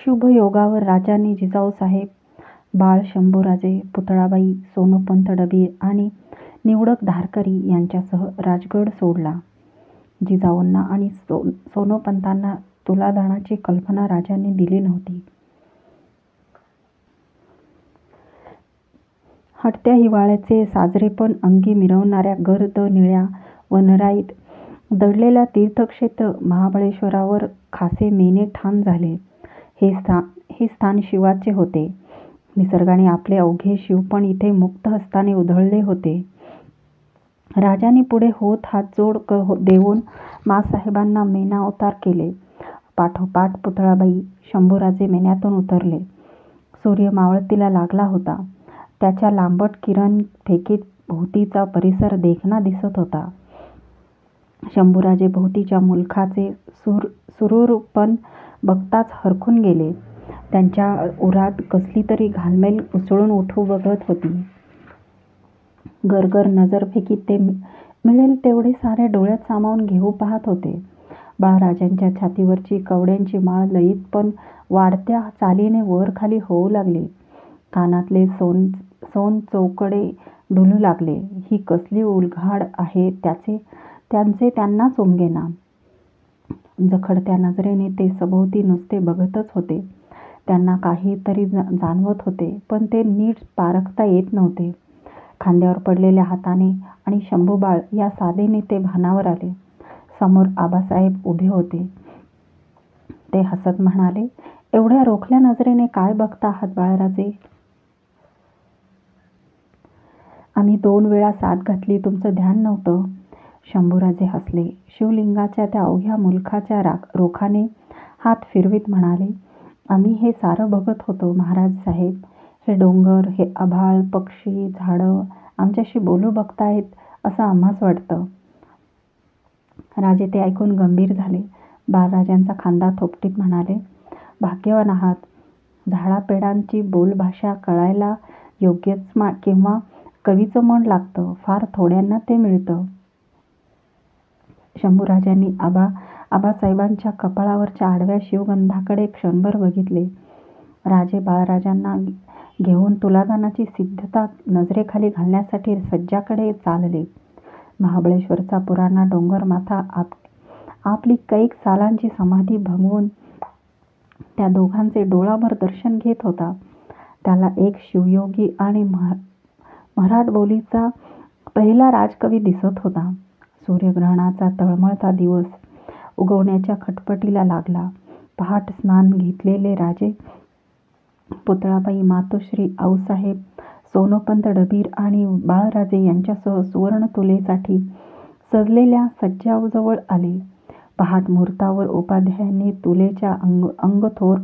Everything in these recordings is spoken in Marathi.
शुभ योगावर राजांनी जिजाऊसाहेब, बाळ शंभूराजे, पुतळाबाई, सोनोपंत डबीर आणि निवडक धारकरी यांच्यासह राजगड सोडला. जिजाऊंना आणि सोनोपंतांना तुलादानाची कल्पना राजांनी दिली नव्हती. हटत्या हिवाळ्याचे साजरेपण अंगी मिरवणाऱ्या गर्द निळ्या वनराईत दडलेल्या तीर्थक्षेत्र महाबळेश्वरावर खासे मेने ठाण झाले. हे स्थान शिवाचे होते. निसर्गाने आपले अवघे शिवपण इथे मुक्त हस्ताने उधळले होते. राजांनी पुढे होत हातजोड देऊन माँसाहेबांना मेना अवतार केले. पाठोपाठ पुतळाबाई, शंभूराजे मेन्यातून उतरले. सूर्य मावळतीला लागला होता. त्याच्या लांबट किरण फेकीत भोवतीचा परिसर देखणा दिसत होता. शंभूराजे भोवतीच्या मुलखाचे सुरूरपण बघताच हरखून गेले. त्यांच्या उरात कसली तरी घालमेल उसळून उठू बघत होती. गरगर नजर फेकीत ते मिळेल तेवढे सारे डोळ्यात सामावून घेऊ पाहत होते. बाळराजांच्या छातीवरची कवड्यांची माळ लयीत पण वाढत्या चालीने वर खाली होऊ लागली. कानातले सोन चौकडे डुलू लागले. ही कसली उलघाड आहे त्यांचे त्यांनाच उमगेना. जखडत्या नजरेने ते सभोवती नुसते बघतच होते. त्यांना काहीतरी जाणवत होते, पण ते नीट पारखता येत नव्हते. खांद्यावर पडलेल्या हाताने आणि शंभूबाळ या साधेने ते भानावर आले. समोर आबासाहेब उभे होते. ते हसत म्हणाले, "एवढ्या रोखल्या नजरेने काय बघता आहात बाळराजे? आम्ही 2 वेळा साद घातली, तुमचं ध्यान नव्हतं." शंभूराजे हसले. शिवलिंगाच्या त्या अवघ्या मुलखाच्या रोखाने हात फिरवीत म्हणाले, "आम्ही हे सारं बघत होतो महाराज साहेब. हे डोंगर, हे आभाळ, पक्षी, झाडं आमच्याशी बोलू बघतायत असं आम्हास वाटतं." राजे ते ऐकून गंभीर झाले. बाळराजांचा खांदा थोपटीत म्हणाले, "भाग्यवान आहात. झाडापेडांची बोलभाषा कळायला योग्यच किंवा कवीचं मन लागतं. फार थोड्यांना ते मिळतं." शंभूराजांनी आबासाहेबांच्या कपाळावरच्या आडव्या शिवगंधाकडे क्षणभर बघितले. राजे बाळराजांना घेऊन तुलादानाची सिद्धता नजरेखाली घालण्यासाठी सज्जाकडे चालले. महाबळेश्वरचा पुराणा डोंगरमाथा आपली कैक सालांची समाधी भंगवून त्या दोघांचे डोळाभर दर्शन घेत होता. त्याला एक शिवयोगी आणि मराठ बोलीचा पहिला राजकवी दिसत होता. सूर्यग्रहणाचा तळमळता दिवस उगवण्याच्या खटपटीला लागला. पहाट स्नान घेतलेले राजे, पुतळाबाई, मातोश्री, आऊसाहेब, सोनोपंत डबीर आणि बाळराजे यांच्यासह सुवर्णतुलेसाठी सजलेल्या सज्जाजवळ आले. पहाट मुहूर्तावर उपाध्यायांनी तुलेच्या अंगथोर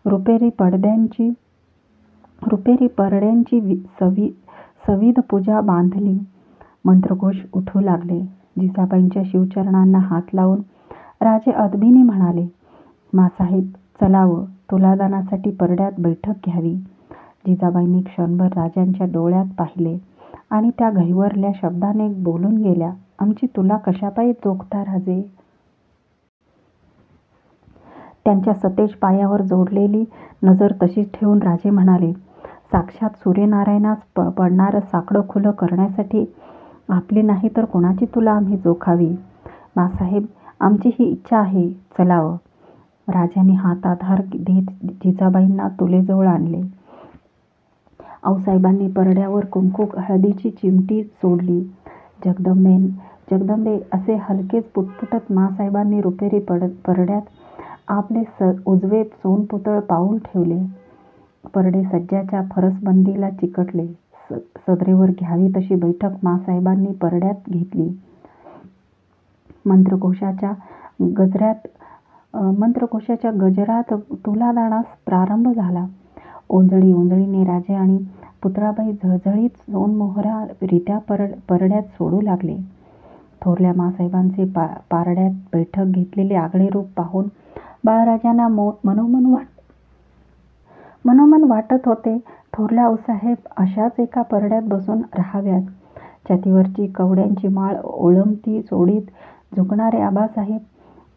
रुपेरी परड्यांची सविध पूजा बांधली. मंत्रघोष उठू लागले. जिजाबाईंच्या शिवचरणांना हात लावून राजे अदबीने म्हणाले, "माँसाहेब, चलावं, तुलादानासाठी परड्यात बैठक घ्यावी." जिजाबाईंनी क्षणभर राजांच्या डोळ्यात पाहिले आणि त्या घहिवरल्या शब्दाने बोलून गेल्या, "आमची तुला कशापायी जोखता राजे?" त्यांच्या सतेज पायावर जोडलेली नजर तशीच ठेवून राजे म्हणाले, "साक्षात सूर्यनारायणास पडणारं साकडं खुलं करण्यासाठी आपली नाही तर कोणाची तुला आम्ही जोखावी? माँसाहेब, आमची ही इच्छा आहे, चलावं." राजांनी हाताधार देत जिजाबाईंना तुलेजवळ आणले. आऊसाहेबांनी परड्यावर कुंकू हळदीची चिमटी सोडली. जगदंबे असे हलकेच पुटपुटत माँसाहेबांनी रुपेरी परड्यात आपले उजवे सोनपुतळ पाऊल ठेवले. परडे सज्जाच्या फरसबंदीला चिकटले. सदरेवर घ्यावी तशी बैठक माँसाहेबांनी परड्यात घेतली. मंत्रघोषाच्या गजरात तुलादानास प्रारंभ झाला. ओंजळीने राजे आणि पुतळाबाई झळझळीत सोनमोहऱ्या परड्यात सोडू लागले. थोरल्या माँसाहेबांचे पारड्यात बैठक घेतलेले आगळे रूप पाहून बाळराजांना मनोमन वाटत होते, थोरल्या आऊसाहेब अशाच एका परड्यात बसून राहाव्यात. छातीवरची कवड्यांची माळ ओळंबती सोडीत झुकणारे आबासाहेब,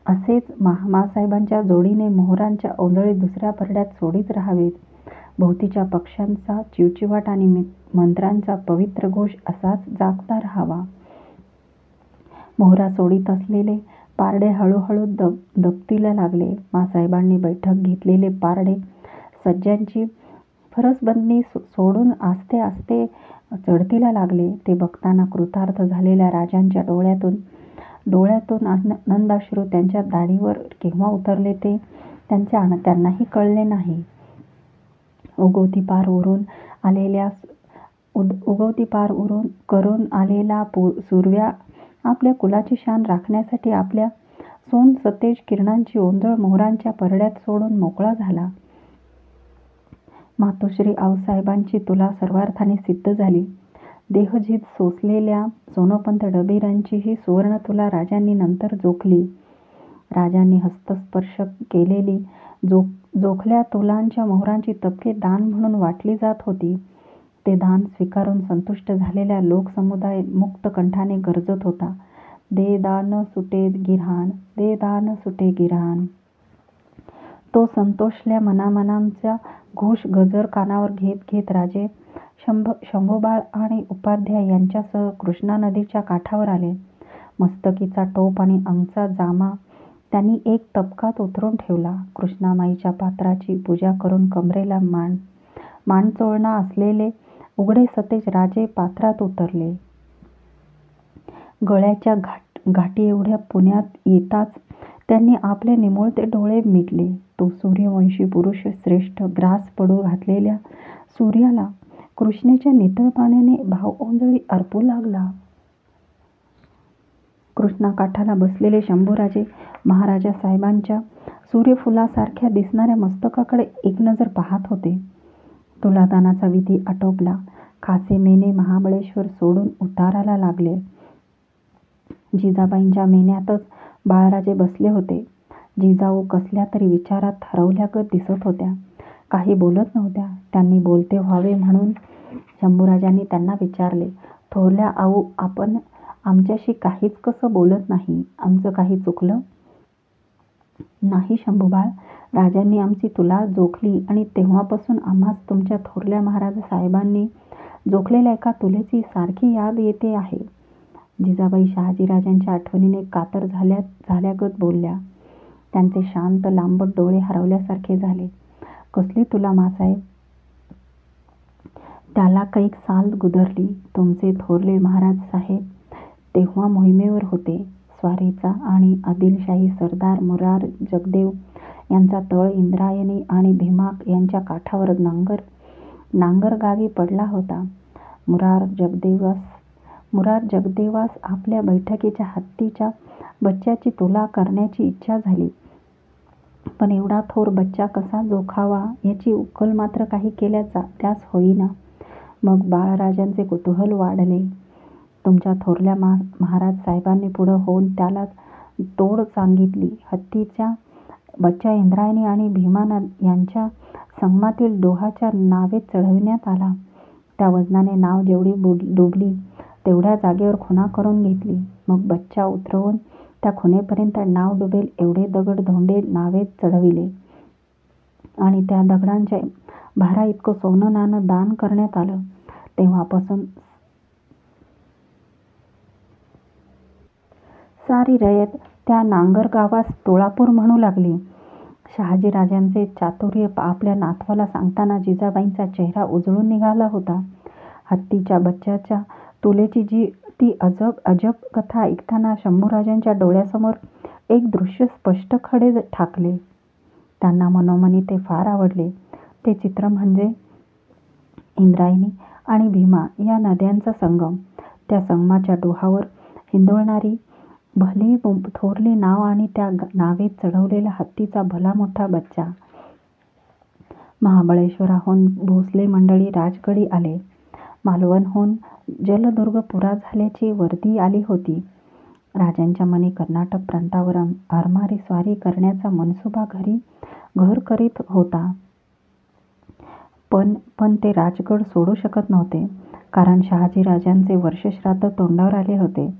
असेच मासाहेबांच्या जोडीने मोहरांच्या ओंजळीत दुसऱ्या परड्यात सोडीत राहावेत. भोवतीच्या पक्ष्यांचा चिवचिवाट आणि मंत्रांचा पवित्र घोष असाच जागता राहावा. मोहरा सोडीत असलेले पारडे हळूहळू दबतीला लागले. मासाहेबांनी बैठक घेतलेले पारडे सज्जांची फरसबंदी सोडून आस्ते आस्ते चढतीला लागले. ते बघताना कृतार्थ झालेल्या राजांच्या डोळ्यातून आनंदाश्रू त्यांच्या दाढीवर केव्हा उतरले ते त्यांनाही कळले नाही. उगवती पार करून आलेला सूर्य आपल्या कुलाची शान राखण्यासाठी आपल्या सतेज किरणांची ओंजळ मोहरांच्या परड्यात सोडून मोकळा झाला. मातोश्री आऊसाहेबांची तुला सर्वार्थाने सिद्ध झाली. देहझीज सोसलेल्या सोनोपंत डबेरांची ही सुवर्ण तुला राजांनी नंतर जोखली. राजांनी हस्तस्पर्श केलेली जोखल्या तुलांच्या मोहरांची तपके दान म्हणून वाटली जात होती. ते दान स्वीकारून संतुष्ट झालेला लोकसमुदाय मुक्त कंठाने गरजत होता, दे दान सुटे गिऱ्हाण, दे दान सुटे गिऱ्हाण. तो संतोषल्या मनामनांचा घोष गजर कानावर घेत घेत राजे शंभूबाळ आणि उपाध्याय यांच्यासह कृष्णा नदीच्या काठावर आले. मस्तकीचा टोप आणि अंगचा जामा त्यांनी एक तबकात उतरून ठेवला. कृष्णामाईच्या पात्राची पूजा करून कमरेला मांडचोळणा असलेले उघडे सतेज राजे पात्रात उतरले. गळ्याच्या घाटी एवढ्या पुण्यात येताच त्यांनी आपले निमुळते डोळे मिटले. तो सूर्यवंशी पुरुष श्रेष्ठ ग्रास पडू घातलेल्या सूर्याला कृष्णेच्या नितळ पाण्याने भावओंजळी अर्पू लागला. कृष्णाकाठाला बसलेले शंभूराजे महाराजा साहेबांच्या सूर्यफुलासारख्या दिसणाऱ्या मस्तकाकडे एक नजर पाहत होते. तुलादानाचा विधी आटोपला. खासे मेने महाबळेश्वर सोडून उताराला लागले. जिजाबाईंच्या मेन्यातच बाळराजे बसले होते. जिजाऊ कसल्या तरी विचारात हरवल्यागत दिसत होत्या. काही बोलत नव्हत्या. त्यांनी बोलते व्हावे म्हणून शंभूराजांनी त्यांना विचारले, थोरल्या आऊ, आपण आमच्याशी काहीच कसं बोलत नाही? आमचं काही चुकलं? नाही शंभूबाळ, राजांनी आमची तुला जोखली आणि तेव्हापासून आम्हास तुमच्या थोरल्या महाराज साहेबांनी जोखलेल्या एका तुलेची सारखी याद येते आहे. जिजाबाई शहाजीराजांच्या आठवणीने कातर झाल्यागत बोलल्या. त्यांचे शांत लांबट डोळे हरवल्यासारखे झाले. कसली तुला मासाहेब? त्याला कैक साल गुदरली. तुमचे थोरले महाराज साहेब तेव्हा मोहिमेवर होते. स्वारीचा आणि आदिलशाही सरदार मुरार जगदेव यांचा तळ इंद्रायणी आणि भीमाक यांच्या काठावर नांगरगावी पडला होता. मुरार जगदेवास आपल्या बैठकीच्या हत्तीच्या बच्च्याची तुला करण्याची इच्छा झाली, पण एवढा थोर बच्चा कसा जोखावा याची उकल मात्र काही केल्या त्यास होईना. मग बाळराजांचे कुतूहल वाढले. तुमच्या थोरल्या महाराज साहेबांनी पुढं होऊन त्याला तोड सांगितली. हत्तीचा बच्चा इंद्रायणी आणि भीमा यांच्या संगमातील डोहाच्या नावेत चढविण्यात आला. त्या वजनाने नाव जेवढी डुबली तेवढ्या जागेवर खुणा करून घेतली. मग बच्चा उतरवून त्या खुणेपर्यंत नाव डुबेल एवढे दगड धोंडे नावेत चढविले आणि त्या दगडांच्या भारा इतकं सोनं नाणं दान करण्यात आलं. तेव्हापासून सारी रयत त्या नांगरगावास तुळापूर म्हणू लागली. शहाजीराजांचे चातुर्य आपल्या नातवाला सांगताना जिजाबाईंचा चेहरा उजळून निघाला होता. हत्तीच्या बच्च्याच्या तुलेची ती अजब कथा ऐकताना शंभूराजांच्या डोळ्यासमोर एक दृश्य स्पष्ट खडे ठाकले. त्यांना मनोमनी ते फार आवडले. ते चित्र म्हणजे इंद्रायणी आणि भीमा या नद्यांचा संगम. त्या संगमाच्या डोहावर हिंदोळणारी भली थोरली नाव आणि त्या नावेत चढवलेला हत्तीचा भला मोठा बच्चा. महाबळेश्वराहून भोसले मंडळी राजगडी आले. मालवणहून जलदुर्ग पुरा झाल्याची वर्दी आली होती. राजांच्या मनी कर्नाटक प्रांतावर आरमारी स्वारी करण्याचा मनसुबा घर करीत होता. पण ते राजगड सोडू शकत नव्हते, कारण शहाजीराजांचे वर्षश्राद्ध तोंडावर आले होते.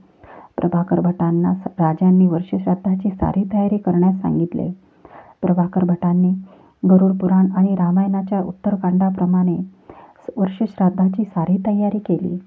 प्रभाकर भटांना राजांनी वर्षश्राद्धाची सारी तयारी करण्यास सांगितले. प्रभाकर भटांनी गरुड पुराण आणि रामायणाच्या उत्तरकांडाप्रमाणे वर्षश्राद्धाची सारी तयारी केली.